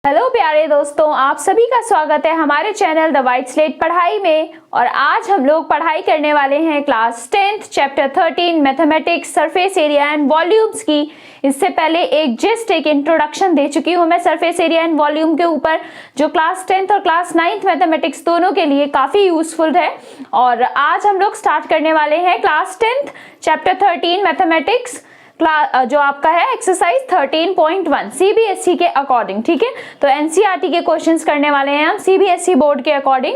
Hello प्यारे दोस्तों, आप सभी का स्वागत है हमारे चैनल द वाइट स्लेट पढ़ाई में। और आज हम लोग पढ़ाई करने वाले हैं class 10th chapter 13 mathematics surface area and volumes की। इससे पहले एक इंट्रोडक्शन दे चुकी हूं मैं सरफेस एरिया एंड वॉल्यूम के ऊपर, जो क्लास 10th और क्लास 9th मैथमेटिक्स दोनों के लिए काफी यूजफुल है। और आज हम लोग स्टार्ट करने वाले हैं क्लास 10th चैप्टर 13 मैथमेटिक्स जो आपका है एक्सरसाइज 13.1 सीबीएसई के अकॉर्डिंग। ठीक है, तो एनसीईआरटी के क्वेश्चंस करने वाले हैं हम सीबीएसई बोर्ड के अकॉर्डिंग,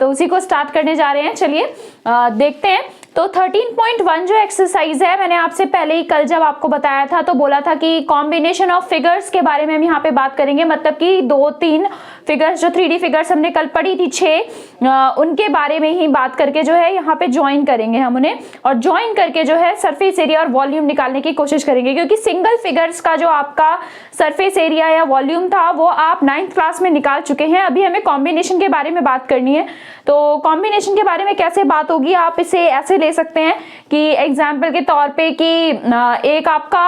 तो उसी को स्टार्ट करने जा रहे हैं। चलिए देखते हैं। तो 13.1 जो एक्सरसाइज है, मैंने आपसे पहले ही कल जब आपको बताया था तो बोला था कि कॉम्बिनेशन ऑफ फिगर्स के बारे में हम यहाँ पे बात करेंगे। मतलब कि 2-3 फिगर्स, जो 3D फिगर्स हमने कल पढ़ी थी 6, उनके बारे में ही बात करके जो है यहाँ पे ज्वाइन करेंगे हम उन्हें, और ज्वाइन करके जो है सरफेस एरिया और वॉल्यूम निकालने की कोशिश करेंगे। क्योंकि सिंगल फिगर्स का जो आपका सरफेस एरिया या वॉल्यूम था वो आप 9th क्लास में निकाल चुके हैं। अभी हमें कॉम्बिनेशन के बारे में बात करनी है। तो कॉम्बिनेशन के बारे में कैसे बात होगी, आप इसे ऐसे ले सकते हैं कि एग्जाम्पल के तौर पे कि एक आपका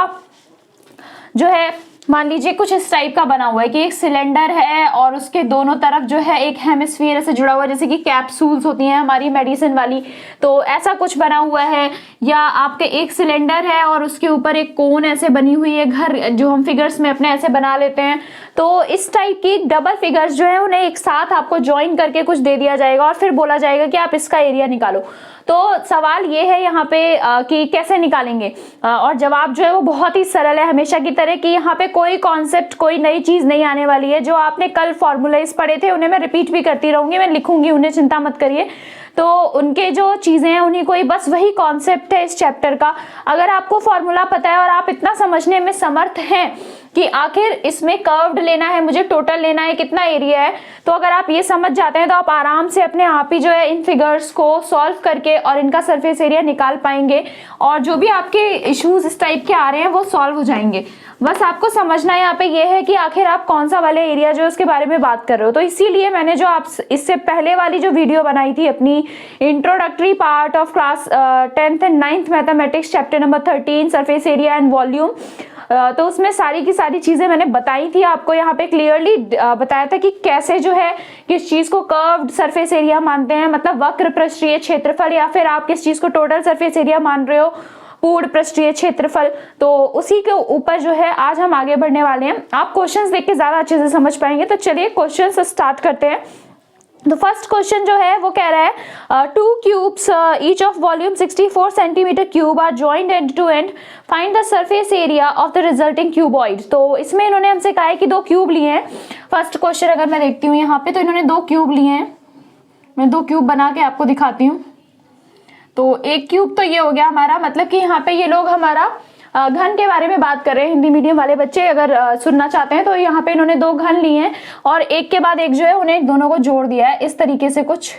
जो है मान लीजिए कुछ इस टाइप का बना हुआ है कि एक सिलेंडर है और उसके दोनों तरफ जो है एक हेमिस्फीयर से जुड़ा हुआ है, जैसे कि कैप्सूल्स होती हैं हमारी मेडिसिन वाली, तो ऐसा कुछ बना हुआ है। या आपके एक सिलेंडर है और उसके ऊपर एक कोन ऐसे बनी हुई है, घर जो हम फिगर्स में अपने ऐसे बना लेते हैं। तो इस टाइप की डबल फिगर्स जो है उन्हें एक साथ आपको ज्वाइन करके कुछ दे दिया जाएगा और फिर बोला जाएगा कि आप इसका एरिया निकालो। तो सवाल ये है यहाँ पे कि कैसे निकालेंगे, और जवाब जो है वो बहुत ही सरल है हमेशा की तरह, कि यहाँ पे कोई कॉन्सेप्ट, कोई नई चीज नहीं आने वाली है। जो आपने कल फॉर्मूलाइज पढ़े थे उन्हें मैं रिपीट भी करती रहूंगी, मैं लिखूंगी उन्हें, चिंता मत करिए। तो उनके जो चीजें हैं उन्हीं कोई बस वही कॉन्सेप्ट है इस चैप्टर का। अगर आपको फॉर्मूला पता है और आप इतना समझने में समर्थ हैं कि आखिर इसमें कर्व्ड लेना है, मुझे टोटल लेना है, कितना एरिया है, तो अगर आप ये समझ जाते हैं तो आप आराम से अपने आप ही जो है इन फिगर्स को सॉल्व करके और इनका सरफेस एरिया निकाल पाएंगे। और जो भी आपके इश्यूज इस टाइप के आ रहे हैं वो सॉल्व हो जाएंगे। बस आपको समझना यहाँ पे ये है कि आखिर आप कौन सा वाले एरिया जो है उसके बारे में बात कर रहे हो। तो इसीलिए मैंने जो आप इससे पहले वाली जो वीडियो बनाई थी अपनी introductory part of class 10th and 9th mathematics chapter number 13 surface area and volume, तो उसमें सारी की सारी चीजें मैंने बताई थी आपको। यहाँ पे क्लियरली बताया था कि कैसे जो है किस चीज को कर्व्ड सरफेस एरिया मानते हैं, मतलब वक्र पृष्ठीय क्षेत्रफल, या फिर आप किस चीज को टोटल सरफेस एरिया मान रहे हो, पूर्ण पृष्ठीय क्षेत्रफल। तो उसी के ऊपर जो है आज हम आगे बढ़ने वाले हैं। आप क्वेश्चंस देख के ज्यादा अच्छे से समझ पाएंगे। तो चलिए क्वेश्चंस स्टार्ट करते हैं। तो फर्स्ट क्वेश्चन जो है वो कह रहा है 2 cubes each of volume 64 centimetre cube are joined end to end, find the surface area of the resulting cuboid. तो इसमें इन्होंने हमसे कहा है कि 2 क्यूब लिए हैं। फर्स्ट क्वेश्चन अगर मैं देखती हूँ यहाँ पे, तो इन्होंने 2 क्यूब लिए हैं। मैं 2 क्यूब बना के आपको दिखाती हूँ। तो एक क्यूब तो ये हो गया हमारा, मतलब कि यहाँ पे ये लोग हमारा घन के बारे में बात कर रहे हैं। हिंदी मीडियम वाले बच्चे अगर सुनना चाहते हैं तो यहाँ पे इन्होंने 2 घन लिए हैं और एक के बाद एक जो है उन्हें दोनों को जोड़ दिया है इस तरीके से कुछ।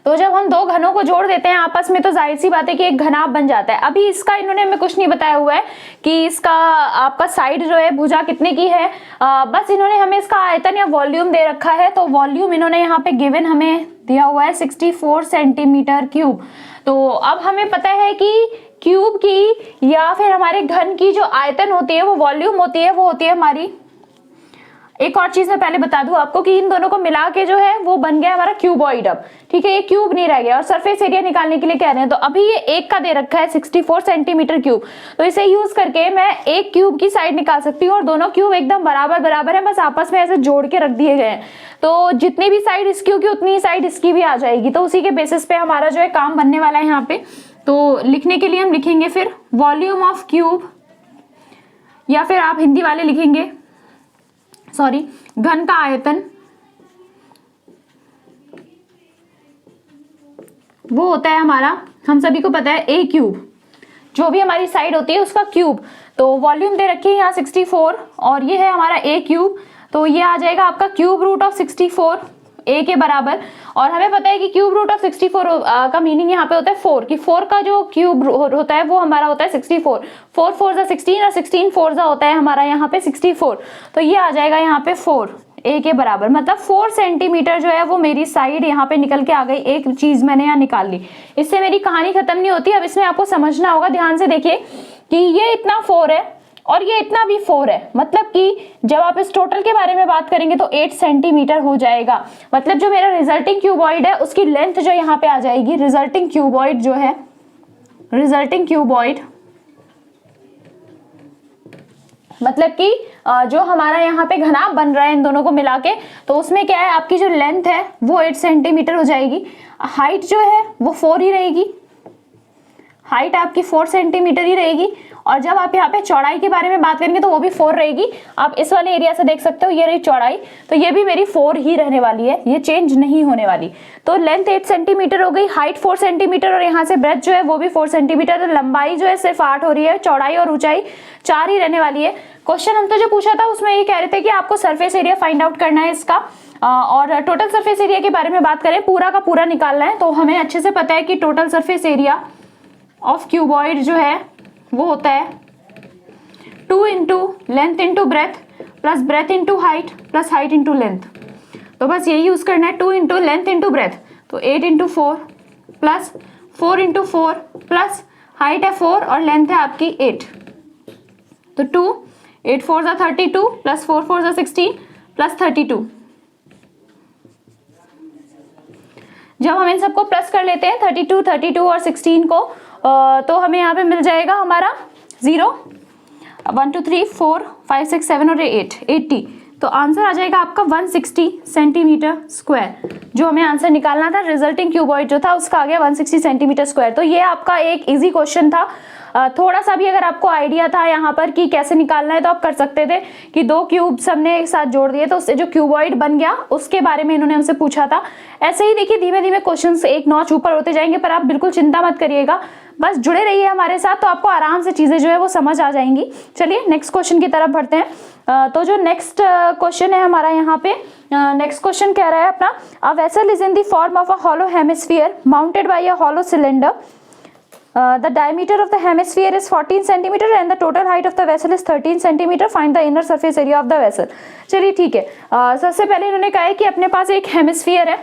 तो जब हम 2 घनों को जोड़ देते हैं आपस में तो जाहिर सी बात है कि एक घनाभ बन जाता है। अभी इसका इन्होंने हमें कुछ नहीं बताया हुआ है कि इसका आपका साइड जो है भुजा कितने की है, बस इन्होंने हमें इसका आयतन या वॉल्यूम दे रखा है। तो वॉल्यूम इन्होंने यहाँ पे गिवन हमें दिया हुआ है 64 सेंटीमीटर क्यूब। तो अब हमें पता है कि क्यूब की या फिर हमारे घन की जो आयतन होती है वो वॉल्यूम होती है, वो होती है हमारी। एक और चीज मैं पहले बता दूं आपको कि इन दोनों को मिला के जो है वो बन गया हमारा क्यूबॉइड। अब ठीक है, ये क्यूब नहीं रह गया। और सरफेस एरिया निकालने के लिए कह रहे हैं, तो अभी ये एक का दे रखा है 64 सेंटीमीटर क्यूब। तो इसे यूज करके मैं एक क्यूब की साइड निकाल सकती हूँ और दोनों क्यूब एकदम बराबर बराबर है, बस आपस में ऐसे जोड़ के रख दिए गए हैं। तो जितनी भी साइड इस क्यूब की उतनी ही साइड इसकी भी आ जाएगी। तो उसी के बेसिस पे हमारा जो है काम बनने वाला है यहाँ पे। तो लिखने के लिए हम लिखेंगे फिर वॉल्यूम ऑफ क्यूब, या फिर आप हिंदी वाले लिखेंगे सॉरी घन का आयतन, वो होता है हमारा, हम सभी को पता है ए क्यूब, जो भी हमारी साइड होती है उसका क्यूब। तो वॉल्यूम दे रखी है यहाँ 64 और ये है हमारा ए क्यूब। तो ये आ जाएगा आपका क्यूब रूट ऑफ 64 ए के बराबर। और हमें पता है कि क्यूब रूट ऑफ 64 का मीनिंग यहाँ पे होता है 4, कि 4 का जो क्यूब होता है वो हमारा होता है 64। 4 4 16 और 16 4 होता है हमारा यहाँ पे 64। तो ये आ जाएगा यहाँ पे 4 ए के बराबर, मतलब 4 सेंटीमीटर जो है वो मेरी साइड यहाँ पे निकल के आ गई। एक चीज मैंने यहाँ निकाल ली, इससे मेरी कहानी खत्म नहीं होती। अब इसमें आपको समझना होगा, ध्यान से देखिए कि ये इतना 4 है और ये इतना भी 4 है, मतलब कि जब आप इस टोटल के बारे में बात करेंगे तो 8 सेंटीमीटर हो जाएगा। मतलब जो मेरा रिजल्टिंग क्यूबॉइड है उसकी लेंथ जो यहाँ पे आ जाएगी, रिजल्टिंग क्यूबॉइड जो है, रिजल्टिंग क्यूबॉइड मतलब कि जो हमारा यहाँ पे घनाभ बन रहा है इन दोनों को मिला के, तो उसमें क्या है, आपकी जो लेंथ है वो 8 सेंटीमीटर हो जाएगी। हाइट जो है वो 4 ही रहेगी, हाइट आपकी 4 सेंटीमीटर ही रहेगी। और जब आप यहाँ पे चौड़ाई के बारे में बात करेंगे तो वो भी 4 रहेगी। आप इस वाले एरिया से देख सकते हो, ये रही चौड़ाई, तो ये भी मेरी 4 ही रहने वाली है, ये चेंज नहीं होने वाली। तो लेंथ 8 सेंटीमीटर हो गई, हाइट 4 सेंटीमीटर और यहाँ से ब्रेथ जो है वो भी 4 सेंटीमीटर। तो लंबाई जो है सिर्फ 8 हो रही है, चौड़ाई और ऊंचाई 4 ही रहने वाली है। क्वेश्चन हमसे जो पूछा था उसमें ये कह रहे थे कि आपको सरफेस एरिया फाइंड आउट करना है इसका, और टोटल सरफेस एरिया के बारे में बात करें, पूरा का पूरा निकालना है। तो हमें अच्छे से पता है कि total surface area of cuboid जो है वो होता है 2 into length into breadth plus breadth into height plus height into length. तो बस यही यूज करना है, 2 इंटू लेंथ इंटू ब्रेथ, तो 8 into 4 plus 4 into 4 plus height है 4 और लेंथ है आपकी 8, तो 2, 8 4 जा 32 प्लस 4 4 जा 16 प्लस 32। जब हम इन सबको प्लस कर लेते हैं 32, 32 और 16 को, तो हमें यहाँ पे मिल जाएगा हमारा 0, 1 2 3 4 5 6 7 और 8, 80। तो आंसर आ जाएगा आपका 160 सेंटीमीटर स्क्वायर। जो हमें आंसर निकालना था, रिजल्टिंग क्यूबॉइड जो था उसका आ गया 160 सेंटीमीटर स्क्वायर। तो ये आपका एक इजी क्वेश्चन था। थोड़ा सा भी अगर आपको आइडिया था यहाँ पर कि कैसे निकालना है तो आप कर सकते थे कि 2 क्यूब्स हमने एक साथ जोड़ दिए तो उससे जो क्यूबॉइड बन गया उसके बारे में इन्होंने हमसे पूछा था। ऐसे ही देखिए धीमे धीमे क्वेश्चंस एक नॉच ऊपर होते जाएंगे, पर आप बिल्कुल चिंता मत करिएगा, बस जुड़े रहिए हमारे साथ, तो आपको आराम से चीजें जो है वो समझ आ जाएंगी। चलिए नेक्स्ट क्वेश्चन की तरफ बढ़ते हैं। तो जो नेक्स्ट क्वेश्चन है हमारा यहाँ पे, नेक्स्ट क्वेश्चन कह रहा है अपना, a vessel is in the form of a hollow hemisphere mounted by a hollow cylinder. The diameter of the hemisphere is 14 centimeter and the total height of the vessel is 13 centimeter. Find the inner surface area of the vessel. चलिए ठीक है, सबसे पहले इन्होंने कहा है कि अपने पास एक हेमिस्फीयर है।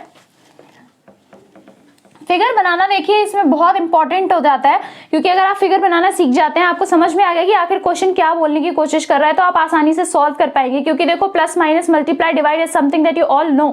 फिगर बनाना देखिए इसमें बहुत इंपॉर्टेंट हो जाता है, क्योंकि अगर आप फिगर बनाना सीख जाते हैं, आपको समझ में आ गया कि आखिर क्वेश्चन क्या बोलने की कोशिश कर रहा है, तो आप आसानी से सॉल्व कर पाएंगे। क्योंकि देखो plus minus multiply divide is something that you all know,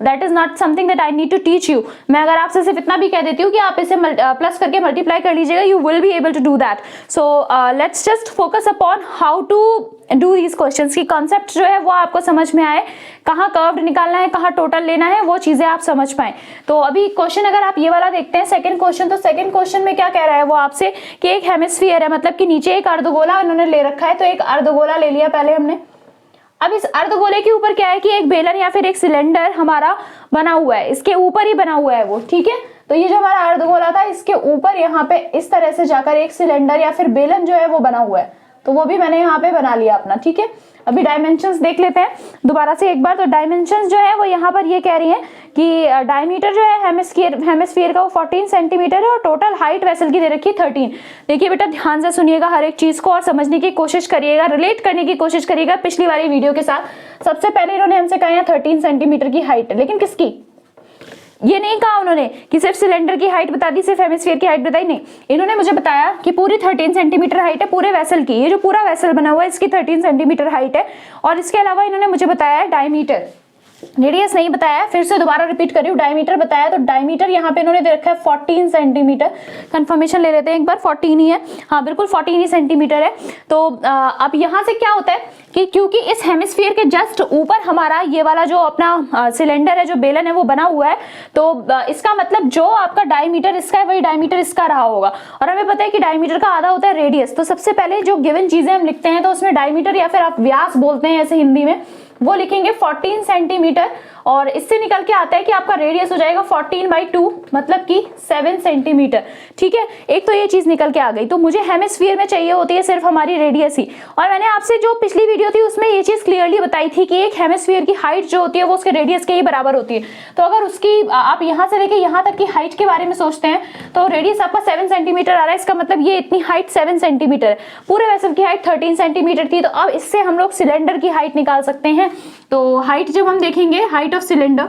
that is not something that I need to teach you. मैं अगर आपसे सिर्फ इतना भी कह देती हूँ कि आप इसे प्लस करके मल्टीप्लाई कर लीजिएगा, you will be able to do that. So let's just focus upon how to do these questions की कॉन्सेप्ट जो है वो आपको समझ में आए, कहाँ कर्व्ड निकालना है, कहाँ टोटल लेना है, वो चीजें आप समझ पाए। तो अभी क्वेश्चन अगर आप ये वाला देखते हैं सेकंड क्वेश्चन, तो सेकंड क्वेश्चन में क्या कह रहा है वो आपसे कि एक हेमिस्फीयर है, मतलब कि नीचे एक अर्धगोला इन्होंने ले रखा है। तो एक अर्धगोला ले लिया पहले हमने। अब इस अर्धगोले के ऊपर क्या है कि एक बेलन या फिर एक सिलेंडर हमारा बना हुआ है, इसके ऊपर ही बना हुआ है वो, ठीक है। तो ये जो हमारा अर्धगोला था इसके ऊपर यहाँ पे इस तरह से जाकर एक सिलेंडर या फिर बेलन जो है वो बना हुआ है, तो वो भी मैंने यहाँ पे बना लिया अपना, ठीक है। अभी डायमेंशंस देख लेते हैं दोबारा से एक बार। तो डायमेंशंस जो है वो यहाँ पर ये कह रही हैं कि डायमीटर जो है हेमिस्फीयर का वो 14 सेंटीमीटर है और टोटल हाइट वेसल की दे रखी है 13। देखिए बेटा ध्यान से सुनिएगा हर एक चीज को और समझने की कोशिश करिएगा, रिलेट करने की कोशिश करिएगा पिछली वाली वीडियो के साथ। सबसे पहले इन्होंने हमसे कहा है 13 सेंटीमीटर की हाइट है, लेकिन किसकी, ये नहीं कहा उन्होंने कि सिर्फ सिलेंडर की हाइट बता दी, सिर्फ हेमिस्फीयर की हाइट बताई, नहीं। इन्होंने मुझे बताया कि पूरी 13 सेंटीमीटर हाइट है पूरे वेसल की। ये जो पूरा वेसल बना हुआ है इसकी 13 सेंटीमीटर हाइट है। और इसके अलावा इन्होंने मुझे बताया है डायमीटर, रेडियस नहीं बताया, फिर से दोबारा रिपीट कर रही हूँ, डायमीटर बताया। तो डायमीटर यहाँ पे इन्होंने दे रखा है 14 सेंटीमीटर। कंफर्मेशन ले लेते हैं एक बार, 14 ही है, हाँ बिल्कुल 14 ही सेंटीमीटर है। तो अब यहाँ से क्या होता है कि क्योंकि इस हेमिस्फीयर के जस्ट ऊपर हमारा ये वाला जो अपना सिलेंडर है, जो बेलन है वो बना हुआ है, तो इसका मतलब जो आपका डायमीटर इसका है वही डायमीटर इसका रहा होगा। और हमें पता है कि डायमीटर का आधा होता है रेडियस। तो सबसे पहले जो गिवन चीजें हम लिखते हैं तो उसमें डायमीटर या फिर आप व्यास बोलते हैं ऐसे हिंदी में, वो लिखेंगे 14 सेंटीमीटर। और इससे निकल के आता है कि आपका रेडियस हो जाएगा 14/2 मतलब कि 7 सेंटीमीटर, ठीक है। एक तो ये चीज निकल के आ गई। तो मुझे हेमिस्फीयर में चाहिए होती है सिर्फ हमारी रेडियस ही। और मैंने आपसे जो पिछली वीडियो थी उसमें ये चीज क्लियरली बताई थी कि एक हेमिस्फीयर की हाइट जो होती है वो उसके रेडियस के ही बराबर होती है। तो अगर उसकी आप यहाँ से लेके यहाँ तक की हाइट के बारे में सोचते हैं तो रेडियस आपका 7 सेंटीमीटर आ रहा है, इसका मतलब ये इतनी हाइट 7 सेंटीमीटर है। पूरे वेसल की हाइट 13 सेंटीमीटर थी। तो अब इससे हम लोग सिलेंडर की हाइट निकाल सकते हैं। तो हाइट जब हम देखेंगे, हाइट ऑफ सिलेंडर,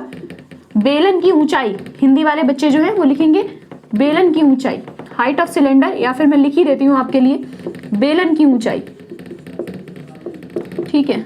बेलन की ऊंचाई, हिंदी वाले बच्चे जो है वो लिखेंगे बेलन की ऊंचाई, हाइट ऑफ सिलेंडर, या फिर मैं लिख ही देती हूं आपके लिए बेलन की ऊंचाई। ठीक है।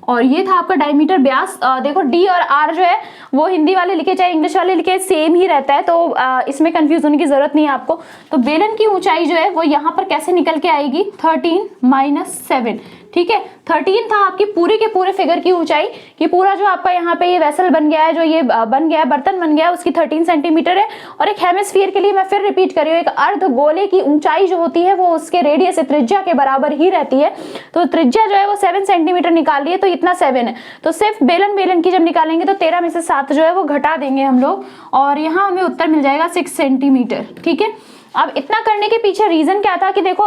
और ये था आपका डायमीटर व्यास। देखो डी और आर जो है वो हिंदी वाले लिखे चाहे इंग्लिश वाले लिखे सेम ही रहता है, तो इसमें कंफ्यूज होने की जरूरत नहीं है आपको। तो बेलन की ऊंचाई जो है वो यहाँ पर कैसे निकल के आएगी, 13 - 7, ठीक है। 13 था आपकी पूरे के पूरे फिगर की ऊंचाई, कि पूरा जो आपका यहाँ पे ये वेसल बन गया है, जो ये बन गया है, बर्तन बन गया है, उसकी 13 सेंटीमीटर है। और एक हेमिस्फीयर के लिए मैं फिर रिपीट कर रही हूँ, एक अर्ध गोले की ऊंचाई जो होती है वो उसके रेडियस से त्रिज्या के बराबर ही रहती है। तो त्रिज्या जो है वो 7 सेंटीमीटर निकाल रही है, तो इतना 7 है। तो सिर्फ बेलन की जब निकालेंगे तो 13 में से 7 जो है वो घटा देंगे हम लोग, और यहाँ हमें उत्तर मिल जाएगा 6 सेंटीमीटर, ठीक है। अब इतना करने के पीछे रीजन क्या था कि देखो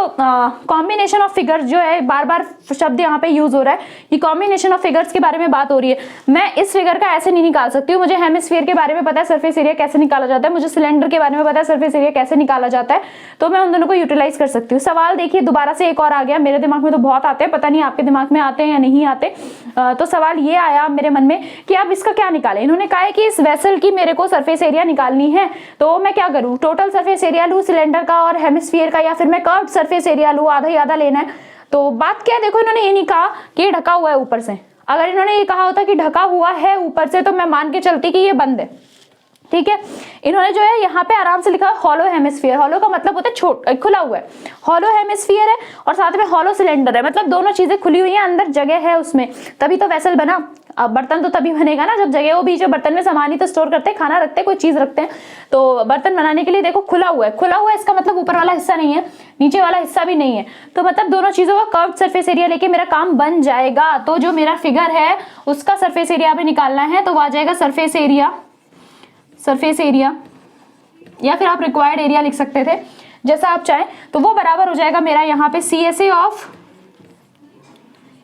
कॉम्बिनेशन ऑफ फिगर्स जो है, बार बार शब्द यहाँ पे यूज हो रहा है, ये कॉम्बिनेशन ऑफ फिगर्स के बारे में बात हो रही है। मैं इस फिगर का ऐसे नहीं निकाल सकती हूँ, मुझे हेमिस्फीयर के बारे में पता है सरफेस एरिया कैसे निकाला जाता है, मुझे सिलेंडर के बारे में पता है सरफेस एरिया कैसे निकाला जाता है, तो मैं उन दोनों को यूटिलाइज कर सकती हूँ। सवाल देखिए दोबारा से एक और आ गया, मेरे दिमाग में तो बहुत आते हैं, पता नहीं आपके दिमाग में आते हैं या नहीं आते। तो सवाल ये आया मेरे मन में कि अब इसका क्या निकालें। इन्होंने कहा है कि इस वेसल की मेरे को सरफेस एरिया निकालनी है, तो मैं क्या करूँ, टोटल सरफेस एरिया लूँ सिलेंडर का और हेमिस्फीयर का, या फिर मैं कर्व्ड सरफेस एरिया लूँ, आधा ही आधा लेना है। तो बात क्या है, देखो इन्होंने ये नहीं कहा कि ढका हुआ है ऊपर से। अगर इन्होंने ये कहा होता कि ढका हुआ है ऊपर से, तो मैं मान के चलती कि ये बंद है, ठीक है। इन्होंने जो है यहाँ पे आराम से लिखा है हॉलो हेमिस्फीयर। हॉलो का मतलब होता है खुला हुआ है, हॉलो हेमिस्फीयर है और साथ में हॉलो सिलेंडर है, मतलब दोनों चीजें खुली हुई हैं, अंदर जगह है उसमें, तभी तो वेसल बना। अब बर्तन तो तभी बनेगा ना जब जगह हो, बीच में बर्तन में सामान ही तो स्टोर करते हैं, खाना रखते हैं, कोई चीज रखते हैं। तो बर्तन बनाने के लिए देखो खुला हुआ है, खुला हुआ है इसका मतलब ऊपर वाला हिस्सा नहीं है, नीचे वाला हिस्सा भी नहीं है, तो मतलब दोनों चीजों का कर्व्ड सरफेस एरिया लेके मेरा काम बन जाएगा। तो जो मेरा फिगर है उसका सरफेस एरिया हमें निकालना है, तो वो आ जाएगा सरफेस एरिया, या फिर आप रिक्वायर्ड एरिया लिख सकते थे, जैसा आप चाहें। तो वो बराबर हो जाएगा मेरा यहाँ पे CSA of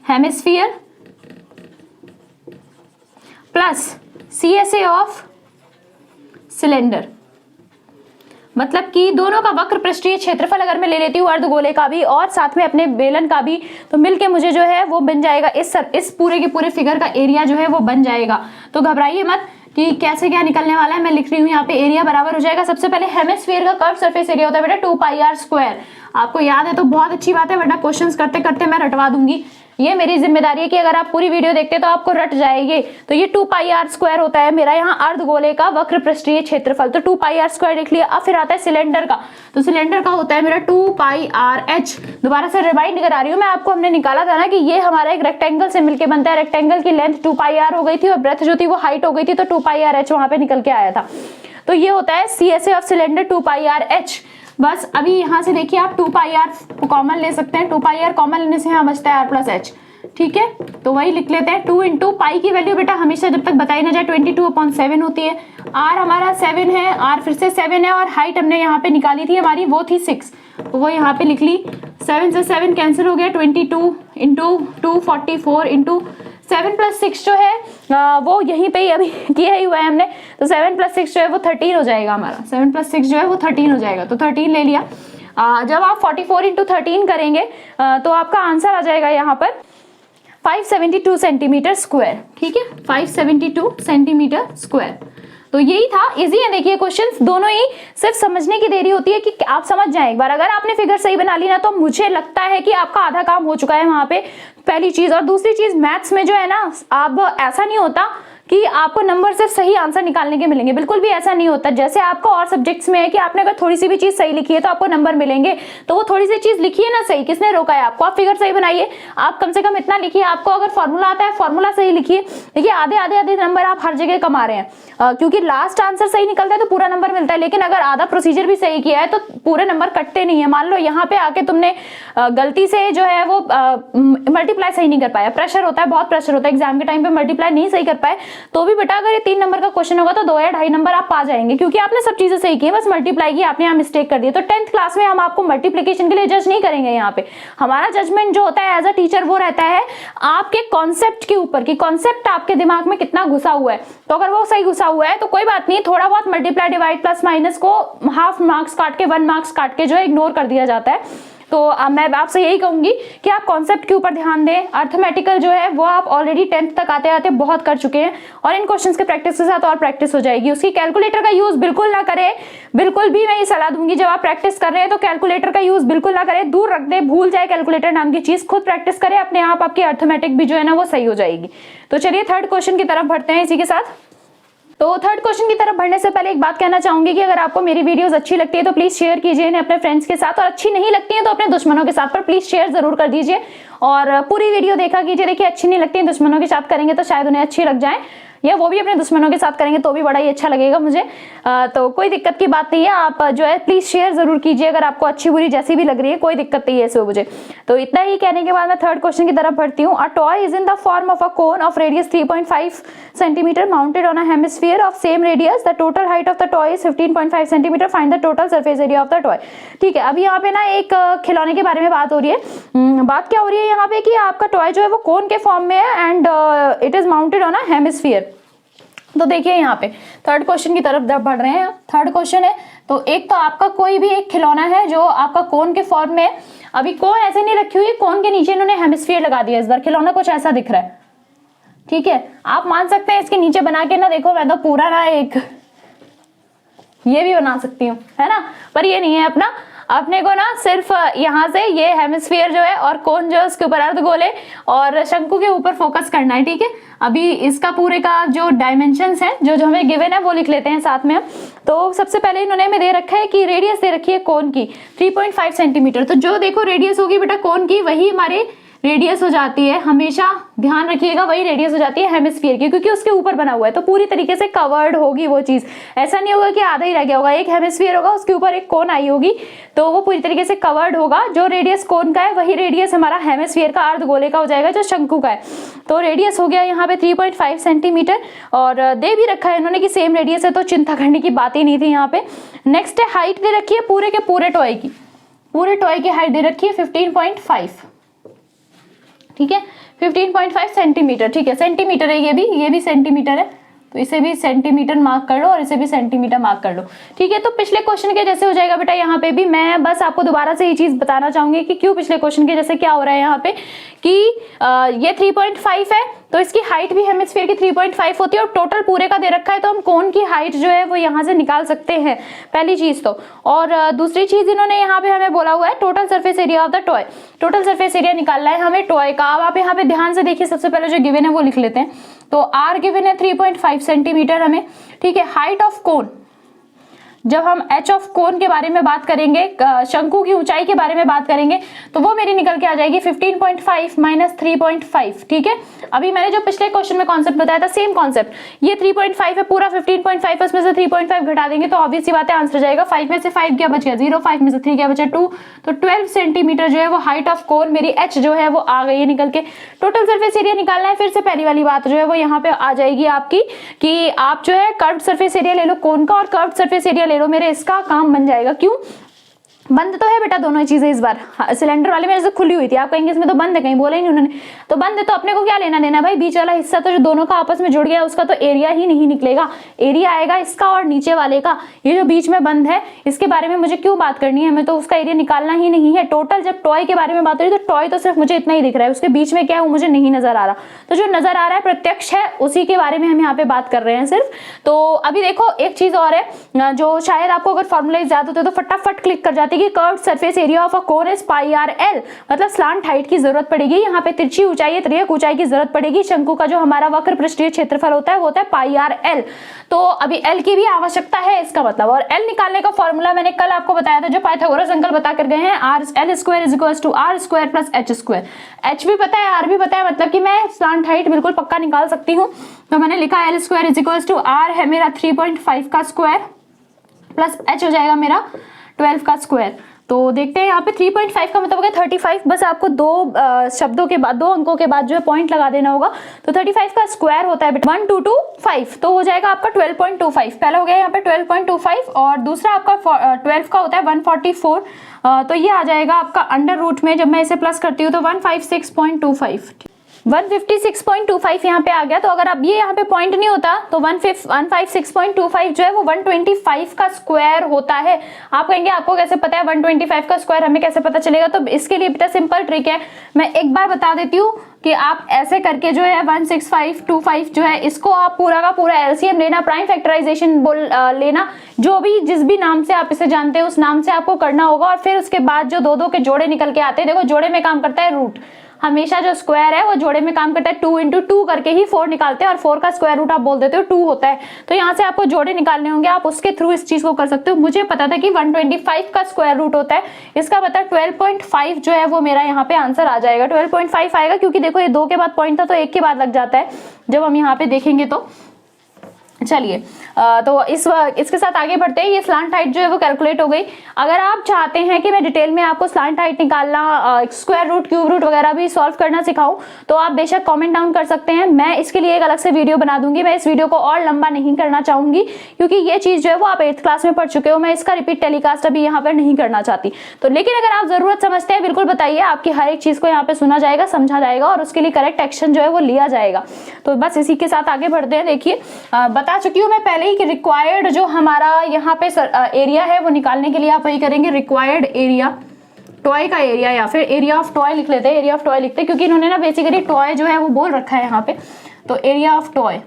hemisphere plus CSA of cylinder. मतलब कि दोनों का वक्र पृष्ठीय क्षेत्रफल अगर मैं ले लेती हूँ अर्धगोले का भी और साथ में अपने बेलन का भी, तो मिलके मुझे जो है वो बन जाएगा इस पूरे के पूरे फिगर का एरिया जो है वो बन जाएगा। तो घबराइए मत कि कैसे क्या निकलने वाला है, मैं लिख रही हूँ यहाँ पे एरिया बराबर हो जाएगा। सबसे पहले हेमिस्फीयर का कर्व सरफेस एरिया होता है बेटा 2πr²। आपको याद है तो बहुत अच्छी बात है, वरना क्वेश्चंस करते करते मैं रटवा दूंगी। ये मेरी जिम्मेदारी है कि अगर आप पूरी वीडियो देखते तो आपको रट जाएगी। तो ये 2πr² होता है मेरा यहाँ अर्धगोले का वक्र पृष्ठीय क्षेत्रफल, तो 2πr² लिख लिया। अब फिर आता है सिलेंडर का, तो सिलेंडर का होता है मेरा 2πrh। दोबारा से रिवाइंड करा रही हूँ मैं आपको, हमने निकाला था ना कि ये हमारा एक रेक्टेंगल से मिलकर बनता है। रेक्टेंगल की लेंथ 2πr हो गई थी और ब्रेथ जो थी वो हाइट हो गई थी, तो 2πrh वहां पे निकल के आया था। तो ये होता है CSA ऑफ सिलेंडर 2πrh। बस अभी यहाँ से देखिए आप 2πr कॉमन ले सकते हैं, 2πr कॉमन लेने से यहाँ बचता है r+h, ठीक है। तो वही लिख लेते हैं 2 × पाई की वैल्यू बेटा हमेशा जब तक बताई ना जाए 22/7 होती है। r हमारा 7 है, r फिर से 7 है, और हाइट हमने यहाँ पे निकाली थी हमारी वो थी 6, तो वो यहाँ पे लिख ली। 7 से 7 कैंसिल हो गया, 22 × 2 44 × 7 + 6 जो है वो यहीं पे ही अभी किया ही हुआ है हमने, तो 7 + 6 जो है वो 13 हो जाएगा हमारा। 7 + 6 जो है वो 13 हो जाएगा, तो 13 ले लिया। जब आप 44 × 13 करेंगे तो आपका आंसर आ जाएगा यहाँ पर 572 सेंटीमीटर स्क्वायर, ठीक है, 572 सेंटीमीटर स्क्वायर। तो यही था, इजी है। देखिए क्वेश्चंस दोनों ही सिर्फ समझने की देरी होती है कि आप समझ जाएं एक बार। अगर आपने फिगर सही बना ली ना, तो मुझे लगता है कि आपका आधा काम हो चुका है वहां पे, पहली चीज। और दूसरी चीज, मैथ्स में जो है ना, अब ऐसा नहीं होता कि आपको नंबर सिर्फ सही आंसर निकालने के मिलेंगे, बिल्कुल भी ऐसा नहीं होता। जैसे आपको और सब्जेक्ट्स में है कि आपने अगर थोड़ी सी भी चीज सही लिखी है तो आपको नंबर मिलेंगे, तो वो थोड़ी सी चीज लिखिए ना सही, किसने रोका है आपको? आप फिगर सही बनाइए, आप कम से कम इतना लिखिए। आपको अगर फॉर्मूला आता है फॉर्मूला सही लिखिए। देखिए आधे नंबर आप हर जगह कमा रहे हैं, क्योंकि लास्ट आंसर सही निकलता है तो पूरा नंबर मिलता है, लेकिन अगर आधा प्रोसीजर भी सही किया है तो पूरे नंबर कटते नहीं है। मान लो यहाँ पे आके तुमने गलती से जो है वो मल्टीप्लाई सही नहीं कर पाया, प्रेशर होता है, बहुत प्रेशर होता है एग्जाम के टाइम पे, मल्टीप्लाई नहीं सही कर पाए, तो भी बेटा अगर 3 नंबर का क्वेश्चन होगा तो 2 या 2.5 नंबर आप पा जाएंगे, क्योंकि आपने सब चीजें सही की, बस मल्टीप्लाई की आपने यहाँ मिस्टेक कर दी। तो 10th क्लास में हम आपको मल्टीप्लिकेशन के लिए जज नहीं करेंगे। यहाँ पे हमारा जजमेंट जो होता है एज अ टीचर वो रहता है आपके कॉन्सेप्ट के ऊपर, कि कॉन्सेप्ट आपके दिमाग में कितना घुसा हुआ है। तो अगर वो सही घुसा हुआ है तो कोई बात नहीं, थोड़ा बहुत मल्टीप्लाई डिवाइड प्लस माइनस को हाफ मार्क्स काट के 1 मार्क्स काट के जो है इग्नोर कर दिया जाता है। तो मैं आपसे यही कहूंगी कि आप कॉन्सेप्ट के ऊपर ध्यान दें। अर्थमेटिकल जो है वो आप ऑलरेडी 10th तक आते आते बहुत कर चुके हैं और इन क्वेश्चंस के प्रैक्टिस के साथ और प्रैक्टिस हो जाएगी। उसकी कैलकुलेटर का यूज बिल्कुल ना करें, बिल्कुल भी मैं ये सलाह दूंगी। जब आप प्रैक्टिस कर रहे हैं तो कैलकुलेटर का यूज बिल्कुल ना करें, दूर रख दे, भूल जाए कैलकुलेटर नाम की चीज। खुद प्रैक्टिस करें, अपने आप आपकी अर्थमेटिक भी जो है ना वो सही हो जाएगी। तो चलिए थर्ड क्वेश्चन की तरफ बढ़ते हैं इसी के साथ। तो थर्ड क्वेश्चन की तरफ बढ़ने से पहले एक बात कहना चाहूंगी कि अगर आपको मेरी वीडियोस अच्छी लगती है तो प्लीज शेयर कीजिए इन्हें अपने फ्रेंड्स के साथ, और अच्छी नहीं लगती है तो अपने दुश्मनों के साथ पर प्लीज शेयर जरूर कर दीजिए और पूरी वीडियो देखा कीजिए। देखिए अच्छी नहीं लगती है, दुश्मनों के साथ करेंगे तो शायद उन्हें अच्छी लग जाए, या वो भी अपने दुश्मनों के साथ करेंगे तो भी बड़ा ही अच्छा लगेगा मुझे। तो कोई दिक्कत की बात नहीं है, आप जो है प्लीज शेयर जरूर कीजिए अगर आपको अच्छी बुरी जैसी भी लग रही है, कोई दिक्कत नहीं है इसमें मुझे। तो इतना ही कहने के बाद मैं थर्ड क्वेश्चन की तरफ बढ़ती हूँ। A toy is in the form of a cone of radius 3.5 centimetre mounted on a hemisphere of same radius. The total height of the toy is 15.5 centimetre. Find the total surface area of the toy. ठीक है, अभी यहाँ पे ना एक खिलौने के बारे में बात हो रही है। बात क्या हो रही है यहाँ पे कि आपका टॉय जो है वो कोन के फॉर्म में है and it is mounted on a hemisphere. तो देखिए यहाँ पे थर्ड क्वेश्चन की तरफ बढ़ रहे हैं। थर्ड क्वेश्चन है तो एक तो आपका कोई भी एक खिलौना है जो आपका कोन के फॉर्म में है। अभी कोन ऐसे नहीं रखी हुई, कोन के नीचे इन्होंने हेमिस्फीयर लगा दिया। इस बार खिलौना कुछ ऐसा दिख रहा है। ठीक है, आप मान सकते हैं इसके नीचे बना के ना, देखो मैं तो पूरा ना एक ये भी बना सकती हूँ, है ना, पर ये नहीं है अपना। अपने को ना सिर्फ यहाँ से ये हेमिस्फीयर जो है और कोन जो है उसके ऊपर अर्धगोले और शंकु के ऊपर फोकस करना है। ठीक है, अभी इसका पूरे का जो डायमेंशंस है जो हमें गिवन है वो लिख लेते हैं साथ में। तो सबसे पहले इन्होंने हमें दे रखा है कि रेडियस दे रखी है कोन की 3.5 सेंटीमीटर। तो जो देखो रेडियस होगी बेटा कोन की, वही हमारे रेडियस हो जाती है, हमेशा ध्यान रखिएगा, वही रेडियस हो जाती है हेमिस्फीयर की, क्योंकि उसके ऊपर बना हुआ है तो पूरी तरीके से कवर्ड होगी वो चीज। ऐसा नहीं होगा कि आधा ही रह गया होगा, एक हेमिस्फीयर होगा उसके ऊपर एक कोन आई होगी तो वो पूरी तरीके से कवर्ड होगा। जो रेडियस कोन का है वही रेडियस हमारा हेमिस्फीयर का अर्धगोले का हो जाएगा जो शंकु का है। तो रेडियस हो गया यहाँ पे 3.5 सेंटीमीटर और दे भी रखा है इन्होंने कि सेम रेडियस है, तो चिंता करने की बात ही नहीं थी यहाँ पे। नेक्स्ट है हाइट दे रखी है पूरे के पूरे टॉय की, पूरे टॉय की हाइट दे रखी है 15.5। ठीक है, 15.5 सेंटीमीटर। ठीक है, सेंटीमीटर है, ये भी सेंटीमीटर है, तो इसे भी सेंटीमीटर मार्क कर लो और इसे भी सेंटीमीटर मार्क कर लो। ठीक है, तो पिछले क्वेश्चन के जैसे हो जाएगा बेटा। यहाँ पे भी मैं बस आपको दोबारा से ये चीज बताना चाहूंगी कि क्यों पिछले क्वेश्चन के जैसे क्या हो रहा है यहाँ पे कि ये 3.5 है तो इसकी हाइट भी हेमिस्फीयर की 3.5 होती है और टोटल पूरे का दे रखा है तो हम कोन की हाइट जो है वो यहाँ से निकाल सकते हैं, पहली चीज तो। और दूसरी चीज इन्होंने यहाँ पे हमें बोला हुआ है total surface area of the toy. Total surface area निकालना है हमें टॉय का। अब आप यहाँ पे ध्यान से देखिए, सबसे पहले जो गिवन है वो लिख लेते हैं। तो आर गिवन है 3.5 सेंटीमीटर हमें। ठीक है, हाइट ऑफ कोन, जब हम एच ऑफ कोन के बारे में बात करेंगे, शंकु की ऊंचाई के बारे में बात करेंगे, तो वो मेरी निकल के आ जाएगी 15.5 माइनस 3.5। ठीक है, अभी मैंने जो पिछले क्वेश्चन में कॉन्सेप्ट बताया था सेम कॉन्सेप्ट, ये 3.5 है पूरा 15.5, उसमें से 3.5 घटा देंगे तो ऑब्वियस सी बात है आंसर जाएगा 5 में से 5 क्या बच गया 0, 5 में से 3 क्या बचा 2, तो 12 सेंटीमीटर जो है वो हाइट ऑफ कोन मेरी एच जो है वो आ गई है निकल के। टोटल सरफेस एरिया निकालना है, फिर से पहली वाली बात जो है वो यहाँ पे आ जाएगी आपकी कि आप जो है कर्व्ड सरफेस एरिया ले लो कोन का और कर्व्ड सरफेस एरिया ले लो मेरे, इसका काम बन जाएगा। क्यों बंद तो है बेटा दोनों ही चीजें इस बार। सिलेंडर वाले मेरे से खुली हुई थी, आप कहेंगे इसमें तो बंद है, कहीं बोला ही नहीं उन्होंने, तो बंद है तो अपने को क्या लेना देना भाई, बीच वाला हिस्सा तो जो दोनों का आपस में जुड़ गया उसका तो एरिया ही नहीं निकलेगा, एरिया आएगा इसका और नीचे वाले का। ये जो बीच में बंद है इसके बारे में मुझे क्यों बात करनी है, हमें तो उसका एरिया निकालना ही नहीं है। टोटल जब टॉय के बारे में बात हो रही है तो टॉय तो सिर्फ मुझे इतना ही दिख रहा है, उसके बीच में क्या है वो मुझे नहीं नजर आ रहा, तो जो नजर आ रहा है प्रत्यक्ष है उसी के बारे में हम यहाँ पे बात कर रहे हैं सिर्फ। तो अभी देखो एक चीज और है जो शायद आपको अगर फॉर्मूला याद होते तो फटाफट क्लिक कर जाती है कि curved surface area of a cone is pi R L, मतलब स्लांट हाइट की जरूरत पड़ेगी, यहाँ पे तिरछी ऊंचाई है तिर्यक ऊंचाई की जरूरत पड़ेगी। शंकु का जो हमारा वक्र पृष्ठीय क्षेत्रफल होता है वो होता है पाई आर एल, तो अभी एल की भी आवश्यकता है इसका मतलब। और एल निकालने का फॉर्मूला मैंने कल आपको बताया था जो पाइथागोरस अंकल बता कर गए हैं, R L square is equal to R square plus H square. H भी पता है आर भी पता है, मतलब कि मैं स्लांट हाइट बिल्कुल पक्का निकाल सकती हूँ। तो मैंने लिखा L square is equal to R है मेरा 3.5 का स्क्वायर प्लस एच हो जाएगा मेरा 12 का स्क्वायर। तो देखते हैं यहाँ पे 3.5 का मतलब हो गया 35, बस आपको दो शब्दों के बाद, दो अंकों के बाद जो है पॉइंट लगा देना होगा। तो 35 का स्क्वायर होता है 1225, तो हो जाएगा आपका 12.25। पहला हो गया यहाँ पे 12.25 और दूसरा आपका 12 का होता है 144, तो ये आ जाएगा आपका अंडर रूट में, जब मैं इसे प्लस करती हूँ तो 156.25 156.25 यहाँ पे आ गया। तो अगर अब ये यहाँ पे पॉइंट नहीं होता तो 156.25 जो है वो 125 का स्क्वायर होता है। आप कहेंगे आपको कैसे पता है 125 का स्क्वायर, हमें कैसे पता चलेगा? तो इसके लिए बेटा सिंपल ट्रिक है, मैं एक बार बता देती हूँ कि आप ऐसे करके जो है 16525 जो है इसको आप पूरा का पूरा एलसीएम लेना, प्राइम फैक्टराइजेशन लेना, जो भी जिस भी नाम से आप इसे जानते हैं उस नाम से आपको करना होगा। और फिर उसके बाद जो दो दो के जोड़े निकल के आते हैं, देखो जोड़े में काम करता है रूट, हमेशा जो स्क्वायर है वो जोड़े में काम करता है। 2 × 2 करके ही 4 निकालते हैं और 4 का स्क्वायर रूट आप बोल देते हो 2 होता है। तो यहाँ से आपको जोड़े निकालने होंगे, आप उसके थ्रू इस चीज को कर सकते हो। मुझे पता था कि 125 का स्क्वायर रूट होता है, इसका मतलब 12.5 जो है वो मेरा यहाँ पे आंसर आ जाएगा। 12.5 आएगा क्योंकि देखो ये 2 के बाद पॉइंट था तो 1 के बाद लग जाता है जब हम यहाँ पे देखेंगे। तो चलिए तो इसके साथ आगे बढ़ते हैं। ये स्लांट हाइट जो है वो कैलकुलेट हो गई। अगर आप चाहते हैं कि मैं डिटेल में आपको स्लांट हाइट निकालना, स्क्वायर रूट, क्यूब रूट वगैरह भी सॉल्व करना सिखाऊं तो आप बेशक कमेंट डाउन कर सकते हैं, मैं इसके लिए एक अलग से वीडियो बना दूंगी। मैं इस वीडियो को और लंबा नहीं करना चाहूंगी क्योंकि ये चीज जो है वो आप 8th क्लास में पढ़ चुके हो, मैं इसका रिपीट टेलीकास्ट अभी यहाँ पर नहीं करना चाहती। तो लेकिन अगर आप जरूरत समझते हैं बिल्कुल बताइए, आपकी हर एक चीज को यहाँ पे सुना जाएगा, समझा जाएगा और उसके लिए करेक्ट एक्शन जो है वो लिया जाएगा। तो बस इसी के साथ आगे बढ़ते हैं। देखिए बता चुकी हूँ मैं पहले कि रिक्वायर्ड जो हमारा यहाँ पे एरिया है वो निकालने के लिए आप वही करेंगे, रिक्वायर्ड एरिया, टॉय का एरिया या फिर एरिया ऑफ टॉय लिख लेते हैं। एरिया ऑफ टॉय लिखते हैं क्योंकि इन्होंने ना बेसिकली टॉय जो है वो बोल रखा है यहाँ पे, तो एरिया ऑफ टॉय।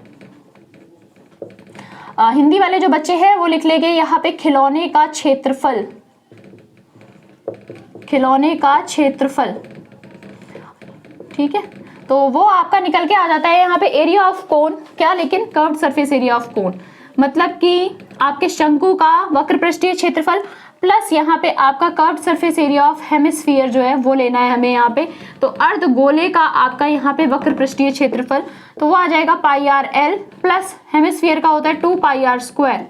हिंदी वाले जो बच्चे हैं वो लिख लेंगे यहाँ पे खिलौने का क्षेत्रफल, खिलौने का क्षेत्रफल, ठीक है। तो वो आपका निकल के आ जाता है यहाँ पे एरिया ऑफ कोन, क्या लेकिन curved surface area of cone, मतलब कि आपके शंकु का वक्र पृष्ठीय क्षेत्रफल प्लस यहाँ पे आपका curved surface area of hemisphere जो है वो लेना है हमें यहाँ पे। तो अर्ध गोले का आपका यहाँ पे वक्र पृष्ठीय क्षेत्रफल तो वो आ जाएगा πr_l प्लस हेमिस्फीयर का होता है 2πr²।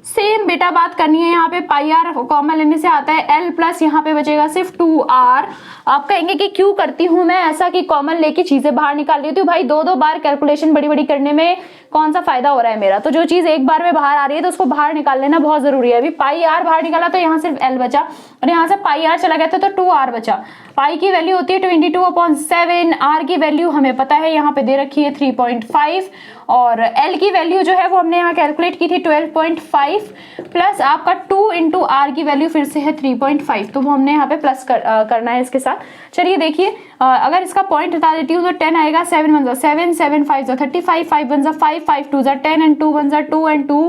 सेम बेटा बात करनी है यहाँ पे, πr कॉमन लेने से आता है l प्लस यहाँ पे बचेगा सिर्फ 2r। आप कहेंगे कि क्यों करती हूँ मैं ऐसा कि कॉमन लेके चीजें बाहर निकाल लेती हूँ? भाई दो बार कैलकुलेशन बड़ी बड़ी करने में कौन सा फायदा हो रहा है मेरा? तो जो चीज एक बार में बाहर आ रही है तो उसको बाहर निकाल लेना बहुत जरूरी है। अभी πr बाहर निकाला तो यहाँ सिर्फ l बचा और यहाँ से πr चला गया था तो 2r बचा। पाई की वैल्यू होती है 22/7, r की वैल्यू हमें पता है यहाँ पे दे रखी है 3.5 और l की वैल्यू जो है वो हमने यहाँ कैलकुलेट की थी 12.5 प्लस आपका 2 × r की वैल्यू फिर से है 3.5, तो वो हमने यहाँ पे प्लस करना है इसके साथ। चलिए देखिए अगर इसका पॉइंट बता देती हूँ तो 10 आएगा, 7 × 1 = 7, 7 × 5 = 35, 5 × 1 = 5, 5 × 2 = 10 and 2 × 1 = 2 and 2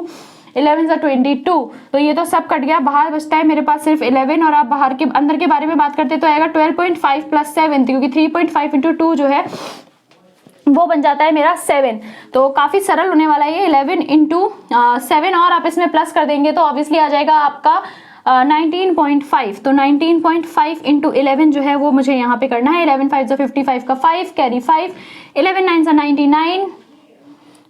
11 = 22। तो ये तो सब कट गया, बाहर बचता है मेरे पास सिर्फ 11 और आप बाहर के अंदर के बारे में बात करते तो आएगा 12.5 + 7 क्योंकि 3.5 × 2 जो है वो बन जाता है मेरा 7। तो काफी सरल होने वाला है ये 11 × 7 और आप इसमें प्लस कर देंगे तो ऑब्वियसली आ जाएगा आपका 19.5। तो 19.5 × 11 जो है वो मुझे यहाँ पे करना है। 11 × 5 = 55 का 5 कैरी 5, 11 × 9 = 99,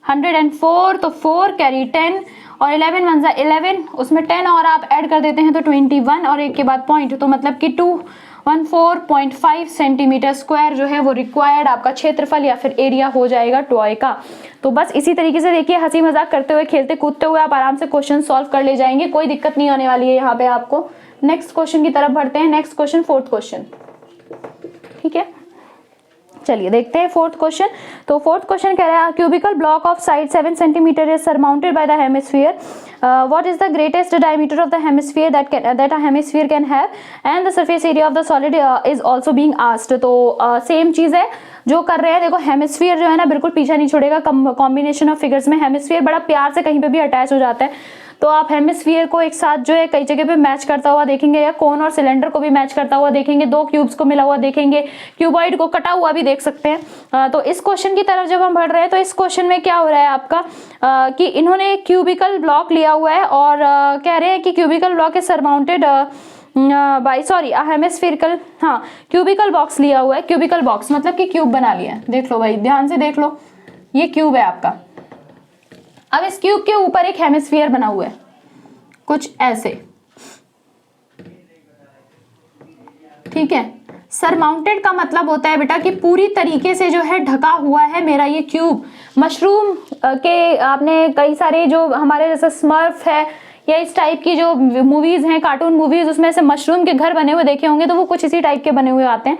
104 तो 4 कैरी 10 और 11 × 1 = 11, उसमें 10 और आप ऐड कर देते हैं तो 21 और एक के बाद पॉइंट, तो मतलब कि 214.5 सेंटीमीटर स्क्वायर जो है वो रिक्वायर्ड आपका क्षेत्रफल या फिर एरिया हो जाएगा टॉय का। तो बस इसी तरीके से देखिए हंसी मजाक करते हुए, खेलते कूदते हुए आप आराम से क्वेश्चन सॉल्व कर ले जाएंगे, कोई दिक्कत नहीं होने वाली है यहाँ पे आपको। नेक्स्ट क्वेश्चन की तरफ बढ़ते हैं। नेक्स्ट क्वेश्चन 4th क्वेश्चन, ठीक है। चलिए देखते हैं 4th क्वेश्चन। तो 4th क्वेश्चन कह रहा है cubical block of side 7 centimetre is surmounted by the hemisphere, what is the greatest diameter of the hemisphere that a hemisphere can have and the surface area of the solid is also being asked। तो same चीज है जो कर रहे हैं। देखो hemisphere जो है ना बिल्कुल पीछा नहीं छोड़ेगा, कॉम्बिनेशन ऑफ फिगर्स में हेमिस्फीयर बड़ा प्यार से कहीं पे भी अटैच हो जाता है। तो आप हेमिस्फीयर को एक साथ जो है कई जगह पे मैच करता हुआ देखेंगे या कोन और सिलेंडर को भी मैच करता हुआ देखेंगे, दो क्यूब्स को मिला हुआ देखेंगे, क्यूबॉइड को कटा हुआ भी देख सकते हैं। तो इस क्वेश्चन की तरफ जब हम बढ़ रहे हैं तो इस क्वेश्चन में क्या हो रहा है आपका कि इन्होंने एक क्यूबिकल ब्लॉक लिया हुआ है और कह रहे हैं कि cubical block is surmounted bye hemispherical, हाँ क्यूबिकल बॉक्स लिया हुआ है। क्यूबिकल बॉक्स मतलब कि क्यूब बना लिया है। देख लो भाई ध्यान से देख लो, ये क्यूब है आपका। अब इस क्यूब के ऊपर एक हेमिस्फीयर बना हुआ है कुछ ऐसे, ठीक है। सरमाउंटेड का मतलब होता है बेटा कि पूरी तरीके से जो है ढका हुआ है मेरा ये क्यूब। मशरूम के आपने कई सारे जो हमारे जैसे स्मर्फ है या इस टाइप की जो मूवीज हैं, कार्टून मूवीज, उसमें से मशरूम के घर बने हुए देखे होंगे तो वो कुछ इसी टाइप के बने हुए आते हैं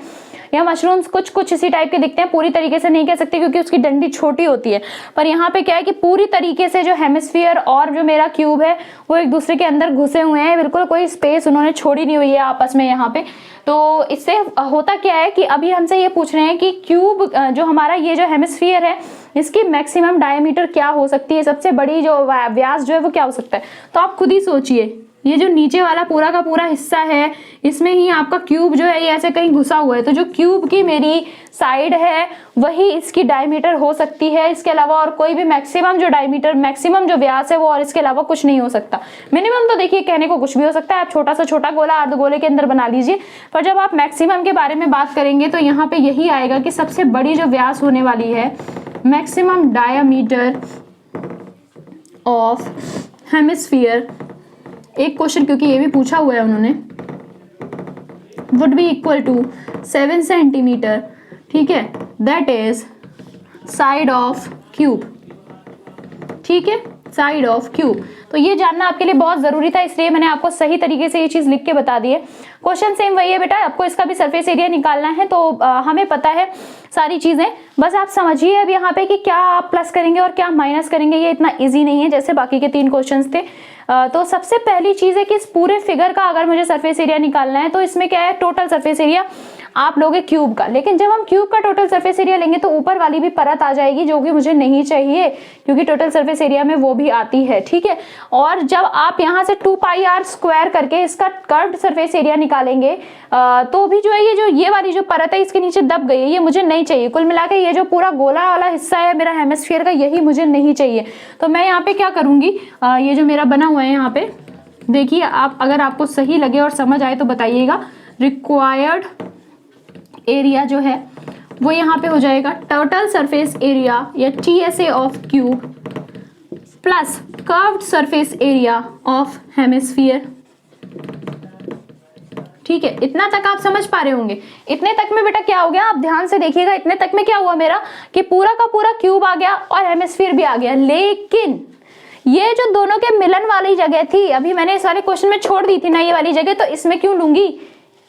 या मशरूम्स कुछ इसी टाइप के दिखते हैं, पूरी तरीके से नहीं कह सकती क्योंकि उसकी डंडी छोटी होती है। पर यहाँ पे क्या है कि पूरी तरीके से जो हेमिस्फीयर और जो मेरा क्यूब है वो एक दूसरे के अंदर घुसे हुए हैं, बिल्कुल कोई स्पेस उन्होंने छोड़ी नहीं हुई है आपस में यहाँ पे। तो इससे होता क्या है कि अभी हमसे ये पूछ रहे हैं कि क्यूब जो हमारा ये जो हेमिस्फीयर है इसकी मैक्सिमम डायमीटर क्या हो सकती है, सबसे बड़ी जो व्यास जो है वो क्या हो सकता है। तो आप खुद ही सोचिए, ये जो नीचे वाला पूरा का पूरा हिस्सा है इसमें ही आपका क्यूब जो है ये ऐसे कहीं घुसा हुआ है, तो जो क्यूब की मेरी साइड है वही इसकी डायमीटर हो सकती है, इसके अलावा और कोई भी मैक्सिमम जो डायमीटर मैक्सिमम जो व्यास है वो और इसके अलावा कुछ नहीं हो सकता। मिनिमम तो देखिए कहने को कुछ भी हो सकता है, आप छोटा सा छोटा गोला अर्धगोले के अंदर बना लीजिए, पर जब आप मैक्सिमम के बारे में बात करेंगे तो यहाँ पे यही आएगा कि सबसे बड़ी जो व्यास होने वाली है मैक्सिमम डायमीटर ऑफ हेमिस्फीयर, एक क्वेश्चन क्योंकि ये भी पूछा हुआ है उन्होंने, would be equal to 7 centimetre, ठीक है, that is side of cube, ठीक है, साइड ऑफ क्यूब। तो ये जानना आपके लिए बहुत जरूरी था, इसलिए मैंने आपको सही तरीके से ये चीज लिख के बता दी है। क्वेश्चन सेम वही है बेटा, आपको इसका भी सरफेस एरिया निकालना है, तो हमें पता है सारी चीजें, बस आप समझिए अब यहाँ पे कि क्या आप प्लस करेंगे और क्या माइनस करेंगे, ये इतना इजी नहीं है जैसे बाकी के 3 क्वेश्चंस थे। तो सबसे पहली चीज है कि इस पूरे फिगर का अगर मुझे सरफेस एरिया निकालना है तो इसमें क्या है, टोटल सरफेस एरिया आप लोगे क्यूब का, लेकिन जब हम क्यूब का टोटल सरफेस एरिया लेंगे तो ऊपर वाली भी परत आ जाएगी जो कि मुझे नहीं चाहिए क्योंकि टोटल सरफेस एरिया में वो भी आती है, ठीक है। और जब आप यहाँ से 2πr स्क्वायर करके इसका कर्व्ड सरफेस एरिया निकालेंगे तो भी जो है ये वाली जो परत है इसके नीचे दब गई है, ये मुझे नहीं चाहिए। कुल मिला के ये जो पूरा गोला वाला हिस्सा है मेरा हेमिस्फीयर का यही मुझे नहीं चाहिए। तो मैं यहाँ पे क्या करूंगी, ये जो मेरा बना हुआ है यहाँ पे देखिए, आप अगर आपको सही लगे और समझ आए तो बताइएगा। रिक्वायर्ड एरिया जो है वो यहाँ पे हो जाएगा टोटल सरफेस एरिया या TSA of cube plus curved surface area of hemisphere, ठीक है। इतना तक आप समझ पा रहे होंगे। इतने तक में बेटा क्या हो गया, आप ध्यान से देखिएगा, इतने तक में क्या हुआ मेरा कि पूरा का पूरा क्यूब आ गया और हेमिस्फीयर भी आ गया। लेकिन ये जो दोनों के मिलन वाली जगह थी, अभी मैंने इस वाले क्वेश्चन में छोड़ दी थी ना ये वाली जगह, तो इसमें क्यों लूंगी,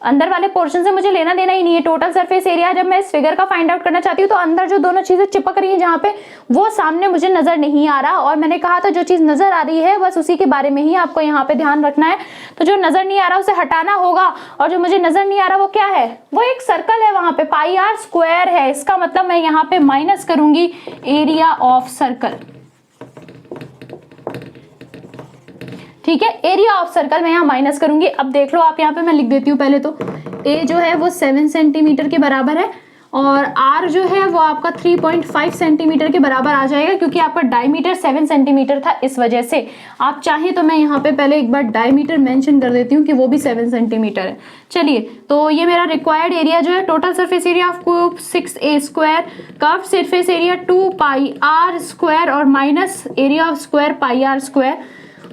अंदर वाले पोर्शन से मुझे लेना देना ही नहीं है। टोटल सरफेस एरिया जब मैं इस फिगर का फाइंड आउट करना चाहती हूँ तो अंदर जो दोनों चीजें चिपक रही हैं जहाँ पे, वो सामने मुझे नजर नहीं आ रहा। और मैंने कहा था जो चीज नजर आ रही है बस उसी के बारे में ही आपको यहाँ पे ध्यान रखना है। तो जो नजर नहीं आ रहा उसे हटाना होगा, और जो मुझे नजर नहीं आ रहा वो क्या है, वो एक सर्कल है, वहां पे πr स्क्वायर है। इसका मतलब मैं यहाँ पे माइनस करूंगी एरिया ऑफ सर्कल, ठीक है, एरिया ऑफ सर्कल मैं यहाँ माइनस करूंगी। अब देख लो आप, यहाँ पे मैं लिख देती हूँ पहले तो, ए जो है वो 7 सेंटीमीटर के बराबर है और आर जो है वो आपका 3.5 सेंटीमीटर के बराबर आ जाएगा क्योंकि आपका डायमीटर 7 सेंटीमीटर था, इस वजह से। आप चाहें तो मैं यहाँ पे पहले एक बार डायमीटर मेंशन कर देती हूँ कि वो भी 7 सेंटीमीटर है। चलिए, तो ये मेरा रिक्वायर्ड एरिया जो है total surface area of cube 6a square, curved surface area 2πr square और minus area of square πr square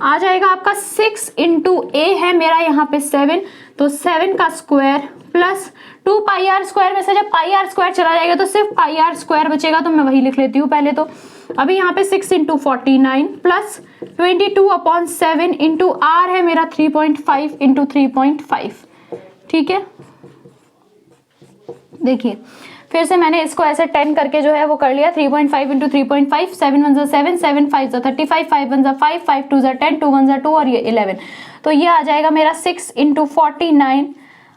आ जाएगा आपका 6 इंटू a है मेरा यहाँ पे 7, तो 7 का स्क्वायर प्लस 2πr स्क्वायर में से जब πr स्क्वायर चला जाएगा तो सिर्फ πr स्क्वायर बचेगा, तो मैं वही लिख लेती हूँ पहले तो। अभी यहाँ पे 6 इंटू 49 प्लस 22/7 इंटू r है मेरा 3.5 इंटू 3.5, ठीक है। देखिए फिर से मैंने इसको ऐसे 10 करके जो है वो कर लिया, 3.5 इंटू 3.5, 7 1 7, 7 5 35, 5 1 5, 5 2 10, 2 1 2 और ये 11। तो ये आ जाएगा मेरा 6 इंटू 49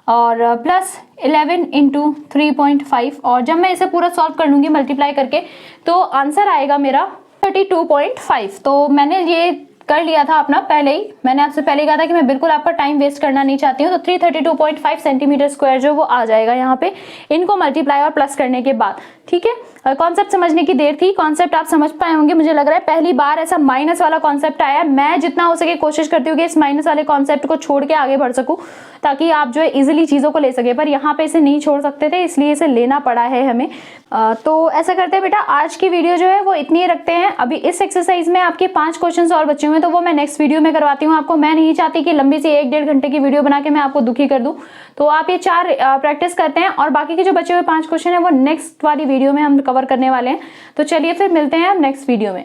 और प्लस 11 इंटू 3.5, और जब मैं इसे पूरा सॉल्व कर लूंगी मल्टीप्लाई करके तो आंसर आएगा मेरा 32.5। तो मैंने ये कर लिया था अपना पहले ही, मैंने आपसे पहले कहा था कि मैं बिल्कुल आपका टाइम वेस्ट करना नहीं चाहती हूँ। तो 332.5 सेंटीमीटर स्क्वायर जो वो आ जाएगा यहाँ पे, इनको मल्टीप्लाई और प्लस करने के बाद, ठीक है। कॉन्सेप्ट समझने की देर थी, कॉन्सेप्ट आप समझ पाए होंगे। मुझे लग रहा है पहली बार ऐसा माइनस वाला कॉन्सेप्ट आया। मैं जितना हो सके कोशिश करती हूँ कि इस माइनस वाले कॉन्सेप्ट को छोड़ के आगे बढ़ सकूँ ताकि आप जो है इजिली चीजों को ले सके, पर यहाँ पे इसे नहीं छोड़ सकते थे इसलिए इसे लेना पड़ा है हमें। तो ऐसा करते हैं बेटा, आज की वीडियो जो है वो इतनी ही रखते हैं। अभी इस एक्सरसाइज में आपके 5 क्वेश्चन और बचे हुए हैं तो वो मैं नेक्स्ट वीडियो में करवाती हूँ आपको। मैं नहीं चाहती कि लंबी सी 1-1.5 घंटे की वीडियो बना के मैं आपको दुखी कर दूं। तो आप ये 4 प्रैक्टिस करते हैं और बाकी के जो बचे हुए 5 क्वेश्चन है वो नेक्स्ट वाली वीडियो में हम कवर करने वाले हैं। तो चलिए फिर मिलते हैं हम नेक्स्ट वीडियो में।